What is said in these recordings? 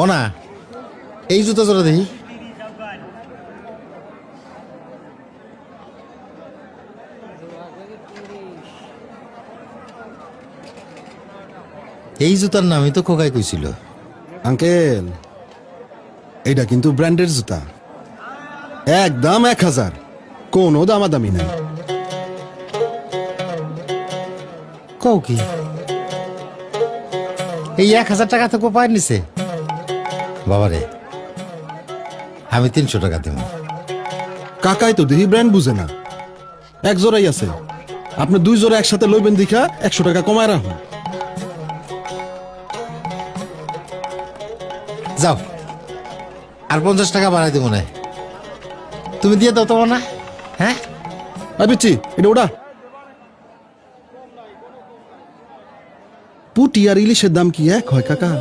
মনা, এই জুতা জোড়া দেখি। এই জুতার নামই তো খোকাই কইছিল। আঙ্কেল, এইটা কিন্তু ব্র্যান্ডের জুতা, একদম 1000, কোনো দামাদামি নাই। কও কি এই 1000 টাকা তো কোপায় নিছে? বাবারে, আমি 300 টাকা দেব। কাকাই তো দেখি ব্র্যান্ড বুঝে না, এক জোড়াই আছে, আপনি 2 জোড়া একসাথে লইবেন দেখা 100 টাকা কমায় রাখুন। যাও, আর 50 টাকা বাড়াই দেবো না, তুমি দিয়ে দাও তোমার না। হ্যাঁ পিচ্ছি, এটা ওটা পুটি আর ইলিশের দাম কি এক হয় কাকা?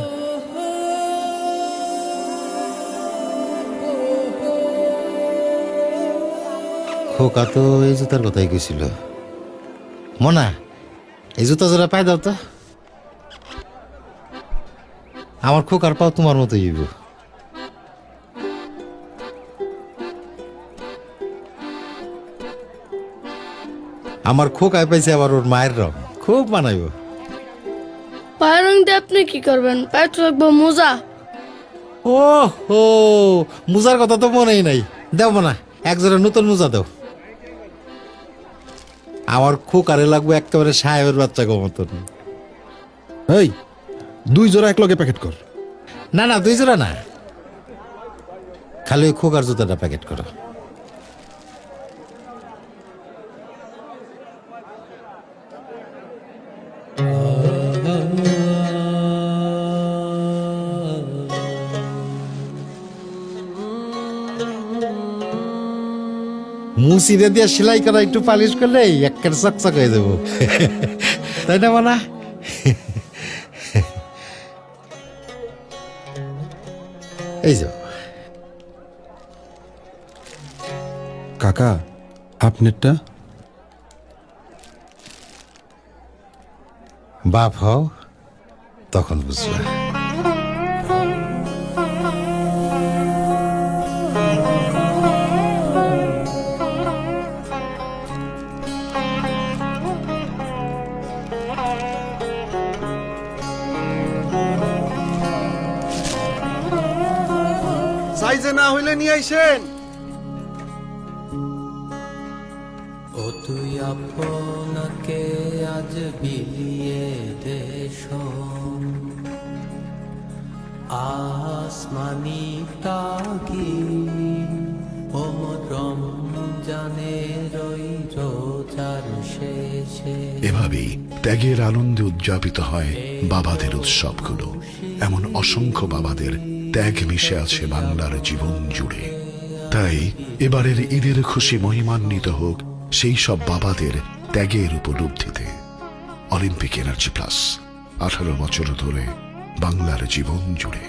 খোকা তো এই জুতার কথাই কইছিল। মনা, এই জুতা জোড়া পাই দাও তো। আমার খোকার পাও তোমার মতো হইব। আমার খোকায় পাইছে আবার ওর মায়ের রং, খুব মানাইব। পায়ের রং দিয়ে আপনি কি করবেন? পায়ে তো রাখবো মোজা। ও হো, মোজার কথা তো মনেই নাই। দেব না, এক জোড়া নতুন মোজা দাও। আমার খোকারে লাগবে একেবারে সাহেবের বাচ্চা গো মতন। এই 2 জোড়া এক লগে প্যাকেট কর। না না, 2 জোড়া না, খালি ওই খোকার জুতাটা প্যাকেট করো। মুসিদে দিয়ে সেলাই করা একটু পালিশ করলে একের চকচক হয়ে যাবো, তাই না মানা? এই যে কাকা, আপনারটা? বাপ হও তখন বুঝবা। সাইজে না হইলে নিয়ে আইসেন। ও তুই আপনাকে আজ বিলিয়ে দেশ, আসমানি তাগি ও রমজানের ওই রোজার শেষে। এভাবেই ত্যাগের আনন্দে উদযাপিত হয় বাবাদের উৎসবগুলো। এমন অসংখ্য বাবাদের ত্যাগ মিশে আছে বাংলার জীবন জুড়ে। তাই এবারের ঈদের খুশি মহিমান্বিত হোক সেই সব বাবাদের ত্যাগের উপলব্ধিতে। অলিম্পিক এনার্জি প্লাস, 18 বছর ধরে বাংলার জীবন জুড়ে।